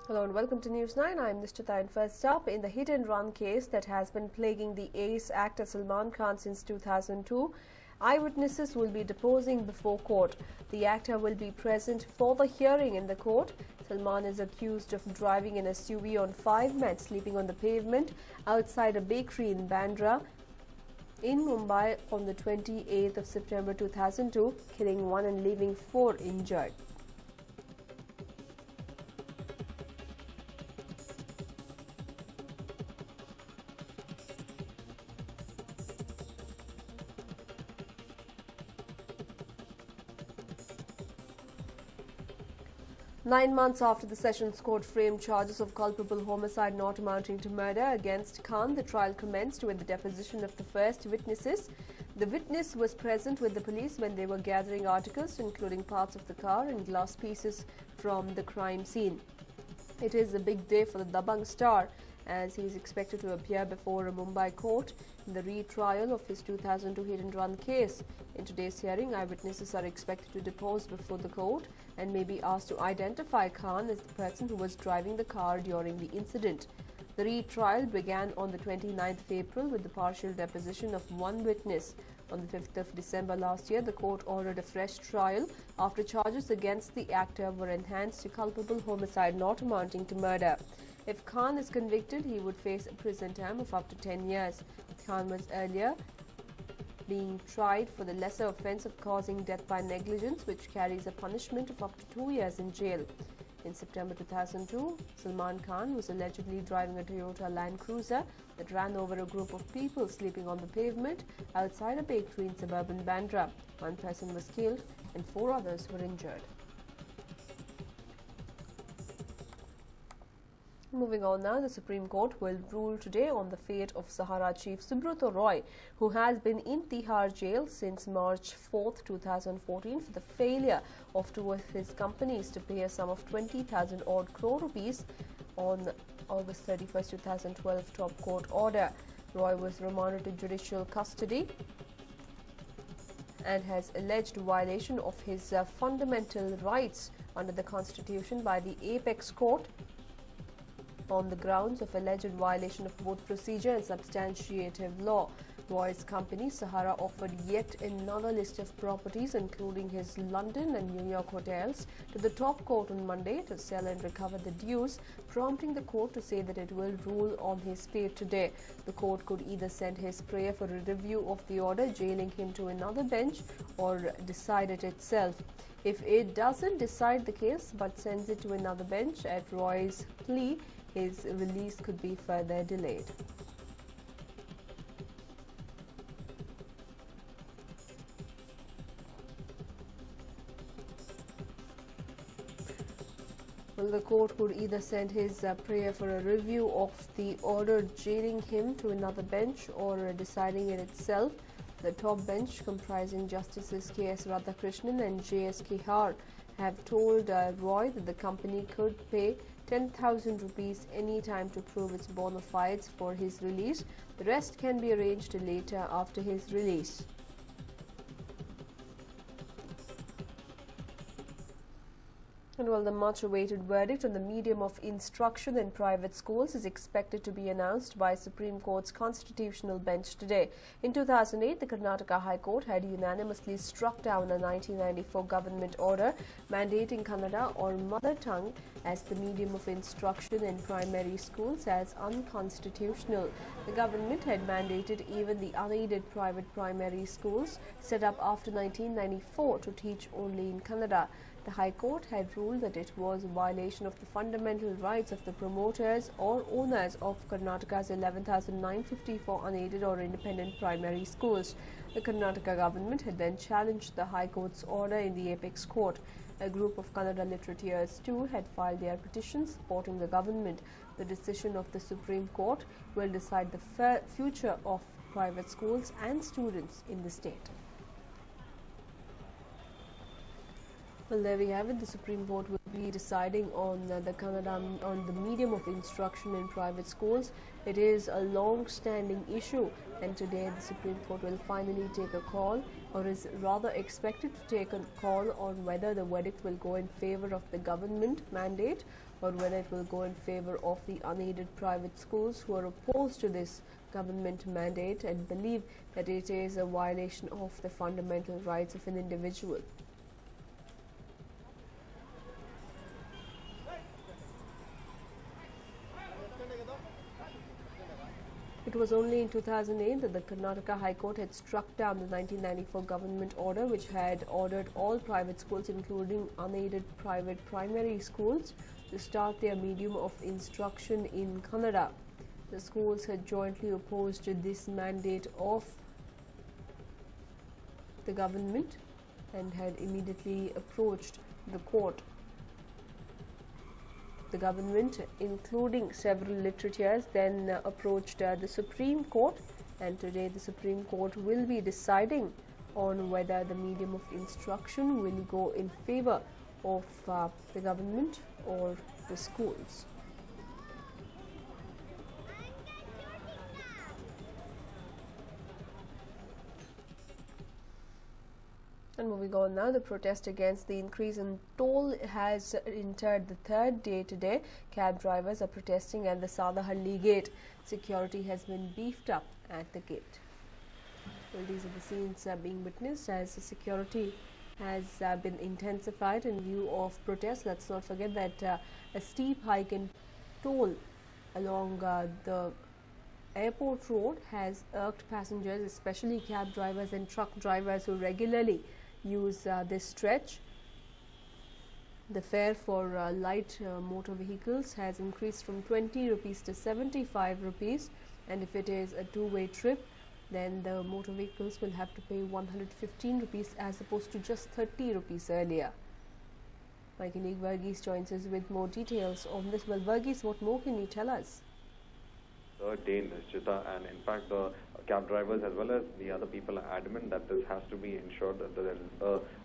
Hello and welcome to News 9. I'm Nishtita, and first up, in the hit and run case that has been plaguing the ace actor Salman Khan since 2002, eyewitnesses will be deposing before court. The actor will be present for the hearing in the court. Salman is accused of driving an SUV on 5 men sleeping on the pavement outside a bakery in Bandra in Mumbai on the 28th of September 2002, killing 1 and leaving 4 injured. Nine months after the Sessions Court framed charges of culpable homicide not amounting to murder against Khan, the trial commenced with the deposition of the first witnesses. The witness was present with the police when they were gathering articles, including parts of the car and glass pieces from the crime scene. It is a big day for the Dabangg star, as he is expected to appear before a Mumbai court in the retrial of his 2002 hit-and-run case. In today's hearing, eyewitnesses are expected to depose before the court and may be asked to identify Khan as the person who was driving the car during the incident. The retrial began on the 29th of April with the partial deposition of one witness. On the 5th of December last year, the court ordered a fresh trial after charges against the actor were enhanced to culpable homicide not amounting to murder. If Khan is convicted, he would face a prison term of up to 10 years. Khan was earlier being tried for the lesser offence of causing death by negligence, which carries a punishment of up to 2 years in jail. In September 2002, Salman Khan was allegedly driving a Toyota Land Cruiser that ran over a group of people sleeping on the pavement outside a bakery in suburban Bandra. 1 person was killed and 4 others were injured. Moving on now, the Supreme Court will rule today on the fate of Sahara chief Subrata Roy, who has been in Tihar jail since March 4, 2014 for the failure of 2 of his companies to pay a sum of 20,000 odd crore rupees on August 31, 2012 top court order. Roy was remanded to judicial custody and has alleged violation of his fundamental rights under the Constitution by the Apex Court on the grounds of alleged violation of both procedure and substantive law. Roy's company, Sahara, offered yet another list of properties, including his London and New York hotels, to the top court on Monday to sell and recover the dues, prompting the court to say that it will rule on his fate today. The court could either send his prayer for a review of the order, jailing him to another bench, or decide it itself. If it doesn't decide the case but sends it to another bench at Roy's plea, his release could be further delayed. Well, the court could either send his prayer for a review of the order jailing him to another bench or deciding it itself. The top bench, comprising Justices K.S. Radhakrishnan and J.S. Kehar, have told Roy that the company could pay 10,000 rupees any time to prove its bona fides for his release. The rest can be arranged later after his release. And while the much-awaited verdict on the medium of instruction in private schools is expected to be announced by Supreme Court's constitutional bench today. In 2008, the Karnataka High Court had unanimously struck down a 1994 government order mandating Kannada or mother tongue as the medium of instruction in primary schools as unconstitutional. The government had mandated even the unaided private primary schools set up after 1994 to teach only in Kannada. The High Court had ruled that it was a violation of the fundamental rights of the promoters or owners of Karnataka's 11,954 unaided or independent primary schools. The Karnataka government had then challenged the High Court's order in the Apex Court. A group of Kannada literateurs too had filed their petitions supporting the government. The decision of the Supreme Court will decide the future of private schools and students in the state. Well, there we have it. The Supreme Court will be deciding on on the medium of instruction in private schools. It is a long-standing issue, and today the Supreme Court will finally take a call, or is rather expected to take a call on whether the verdict will go in favor of the government mandate or whether it will go in favor of the unaided private schools who are opposed to this government mandate and believe that it is a violation of the fundamental rights of an individual. It was only in 2008 that the Karnataka High Court had struck down the 1994 government order which had ordered all private schools, including unaided private primary schools, to start their medium of instruction in Kannada. The schools had jointly opposed this mandate of the government and had immediately approached the court. The government, including several literatures, then approached the Supreme Court, and today the Supreme Court will be deciding on whether the medium of instruction will go in favor of the government or the schools. And moving on now, the protest against the increase in toll has entered the third day today. Cab drivers are protesting at the Sadahalli gate. Security has been beefed up at the gate. Well, these are the scenes being witnessed as the security has been intensified in view of protests. Let's not forget that a steep hike in toll along the airport road has irked passengers, especially cab drivers and truck drivers who regularly use this stretch. The fare for light motor vehicles has increased from 20 rupees to 75 rupees, and if it is a two-way trip, then the motor vehicles will have to pay 115 rupees as opposed to just 30 rupees earlier. My colleague Varghese joins us with more details on this. Well, Varghese, what more can you tell us? Third day, Nishchita, and in fact the cab drivers as well as the other people are adamant that this has to be ensured that there is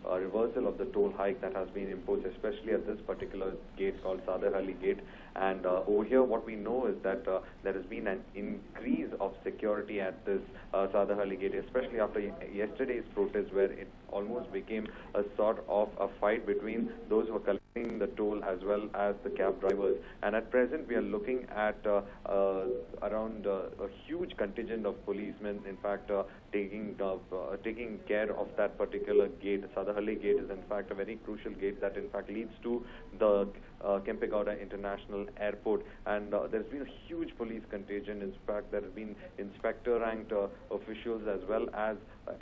a reversal of the toll hike that has been imposed, especially at this particular gate called Sadahalli gate. And over here what we know is that there has been an increase of security at this Sadahalli gate, especially after yesterday's protest, where it almost became a sort of a fight between those who are collecting the toll as well as the cab drivers. And at present we are looking at around a huge contingent of policemen, in fact taking care of that particular gate. Sadahalli gate is in fact a very crucial gate that in fact leads to the Kempegowda International Airport, and there's been a huge police contingent. In fact, there have been inspector ranked officials as well as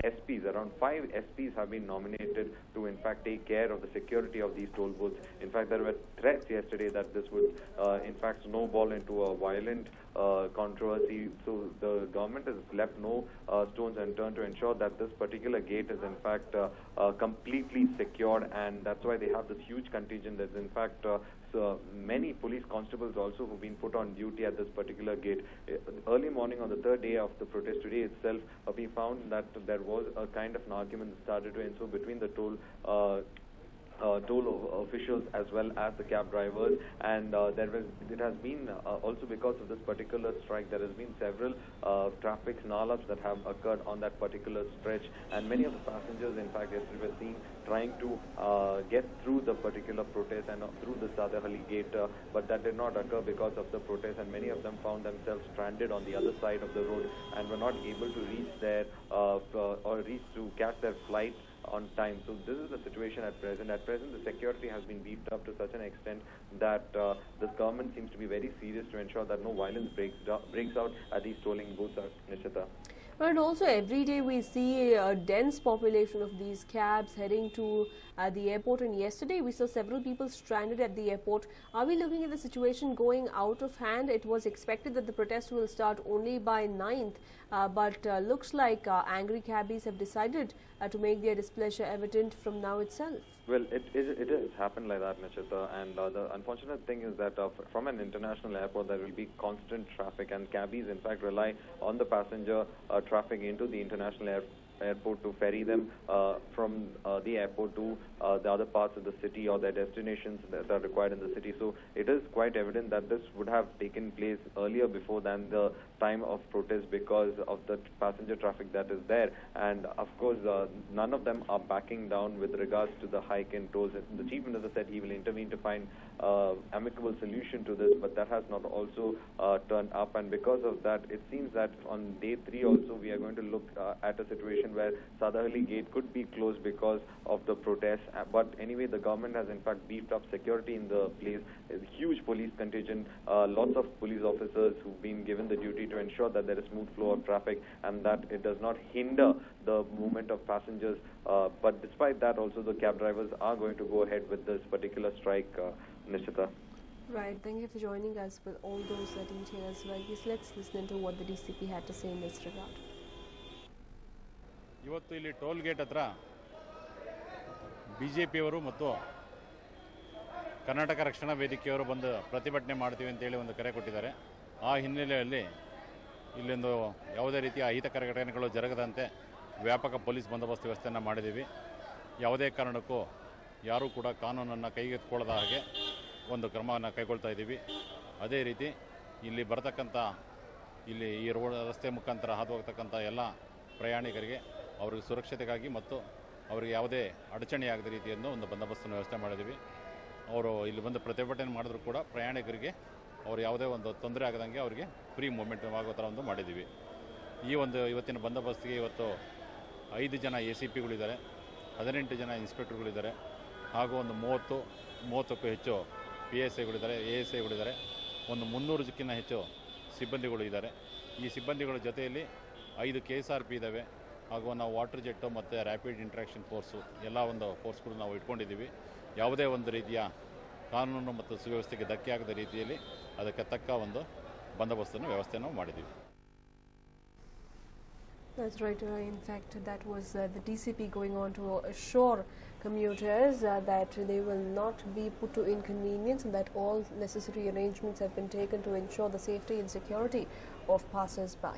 SPs. Around 5 SPs have been nominated to in fact take care of the security of these toll booths. In fact, there were threats yesterday that this would in fact snowball into a violent controversy. So the government has left no stones unturned to ensure that this particular gate is in fact completely secured, and that's why they have this huge contingent. There's in fact so many police constables also who've been put on duty at this particular gate. Early morning on the third day of the protest today itself, we found that there was a kind of an argument that started to ensue between the toll officials as well as the cab drivers, and it has been also because of this particular strike, there has been several traffic snarl-ups that have occurred on that particular stretch, and many of the passengers in fact yesterday were seen trying to get through the particular protest and through the Sadahalli gate, but that did not occur because of the protest, and many of them found themselves stranded on the other side of the road and were not able to reach there or reach to catch their flight on time. So this is the situation at present. At present, the security has been beefed up to such an extent that this government seems to be very serious to ensure that no violence breaks out at these tolling booths, Nishita. And also every day we see a dense population of these cabs heading to the airport, and yesterday we saw several people stranded at the airport. Are we looking at the situation going out of hand? It was expected that the protest will start only by 9th, but looks like angry cabbies have decided to make their displeasure evident from now itself. Well, it has happened like that, Nishita, and the unfortunate thing is that from an international airport there will be constant traffic, and cabbies in fact rely on the passenger traffic into the international airport to ferry them from the airport to the other parts of the city or their destinations that are required in the city. So it is quite evident that this would have taken place earlier before than the time of protest because of the passenger traffic that is there. And of course, none of them are backing down with regards to the hike in tolls. The Chief Minister said he will intervene to find amicable solution to this, but that has not also turned up. And because of that, it seems that on day 3 also we are going to look at a situation where Sadahali Gate could be closed because of the protests. But anyway, the government has in fact beefed up security in the place. There's a huge police contingent, lots of police officers who've been given the duty to ensure that there is smooth flow of traffic and that it does not hinder the movement of passengers. But despite that, also the cab drivers are going to go ahead with this particular strike, Nishita. Right, thank you for joining us with all those details. Well, let's listen to what the DCP had to say in this regard. ಇವತ್ತು ಇಲ್ಲಿ toll gate ಹತ್ರ ಬಿಜೆಪಿಯವರು ಮತ್ತು ಕರ್ನಾಟಕ ರಕ್ಷಣಾ ವೇದಿಕೆಯವರು ಬಂದು ಪ್ರತಿಭಟನೆ ಮಾಡ್ತೀವಿ ಅಂತೇಳಿ ಒಂದು ಕರೆ ಕೊಟ್ಟಿದ್ದಾರೆ. ಆ ಹಿನ್ನೆಲೆಯಲ್ಲಿ ಇಲ್ಲೊಂದು ಯಾವುದೇ ರೀತಿಯ ಅಹಿತಕರ ಘಟನೆಗಳು ಜರುಗದಂತೆ ವ್ಯಾಪಕ ಪೊಲೀಸ್ ಬಂದೋಬಸ್ತ್ ವ್ಯವಸ್ಥೆಯನ್ನು ಮಾಡಿದ್ದೀವಿ. ಯಾವುದೇ ಕಾರಣಕ್ಕೂ ಯಾರೂ ಕೂಡ ಕಾನೂನನ್ನು ಕೈಗೆತ್ತಿಕೊಳ್ಳದ ಹಾಗೆ ಒಂದು ಕ್ರಮವನ್ನು ಕೈಗೊಳ್ತಾ ಇದ್ದೀವಿ. ಅದೇ ರೀತಿ ಇಲ್ಲಿ ಬರತಕ್ಕಂಥ ಇಲ್ಲಿ ಈ ರಸ್ತೆ ಮುಖಾಂತರ ಹಾದು ಹೋಗ್ತಕ್ಕಂಥ ಎಲ್ಲ ಪ್ರಯಾಣಿಕರಿಗೆ ಅವ್ರಿಗೆ ಸುರಕ್ಷತೆಗಾಗಿ ಮತ್ತು ಅವರಿಗೆ ಯಾವುದೇ ಅಡಚಣೆಯಾಗದ ರೀತಿಯನ್ನು ಒಂದು ಬಂದೋಬಸ್ತನ್ನು ವ್ಯವಸ್ಥೆ ಮಾಡಿದ್ದೀವಿ. ಅವರು ಇಲ್ಲಿ ಬಂದು ಪ್ರತಿಭಟನೆ ಮಾಡಿದ್ರು ಕೂಡ ಪ್ರಯಾಣಿಕರಿಗೆ ಅವರು ಯಾವುದೇ ಒಂದು ತೊಂದರೆ ಆಗದಂಗೆ ಅವರಿಗೆ ಫ್ರೀ ಮೂವ್ಮೆಂಟ್ ಆಗೋ ಥರ ಒಂದು ಮಾಡಿದ್ದೀವಿ. ಈ ಒಂದು ಇವತ್ತಿನ ಬಂದೋಬಸ್ತಿಗೆ ಇವತ್ತು 5 ಜನ ACPಗಳಿದ್ದಾರೆ, 18 ಜನ ಇನ್ಸ್ಪೆಕ್ಟರ್ಗಳಿದ್ದಾರೆ, ಹಾಗೂ ಒಂದು 30ಕ್ಕೂ ಹೆಚ್ಚು PSIಗಳಿದ್ದಾರೆ, ASIಗಳಿದ್ದಾರೆ, ಒಂದು 300ಕ್ಕಿಂತ ಹೆಚ್ಚು ಸಿಬ್ಬಂದಿಗಳು ಇದ್ದಾರೆ. ಈ ಸಿಬ್ಬಂದಿಗಳ ಜೊತೆಯಲ್ಲಿ 5 KSRP ಇದ್ದಾವೆ, ಹಾಗೂ ನಾವು ವಾಟರ್ ಜೆಟ್ಟು ಮತ್ತು ರ್ಯಾಪಿಡ್ ಇಂಟ್ರಾಕ್ಷನ್ ಫೋರ್ಸು ಎಲ್ಲ ಒಂದು ಫೋರ್ಸ್ಗಳು ನಾವು ಇಟ್ಕೊಂಡಿದ್ದೀವಿ. ಯಾವುದೇ ಒಂದು ರೀತಿಯ ಕಾನೂನು ಮತ್ತು ಸುವ್ಯವಸ್ಥೆಗೆ ಧಕ್ಕೆ ಆಗದ ರೀತಿಯಲ್ಲಿ ಅದಕ್ಕೆ ತಕ್ಕ ಒಂದು ಬಂದೋಬಸ್ತನ್ನು ವ್ಯವಸ್ಥೆಯನ್ನು ಮಾಡಿದ್ದೀವಿ. That's right. In fact, that was the DCP going on to assure commuters that they will not be put to inconvenience and that all necessary arrangements have been taken to ensure the safety and security of passers-by.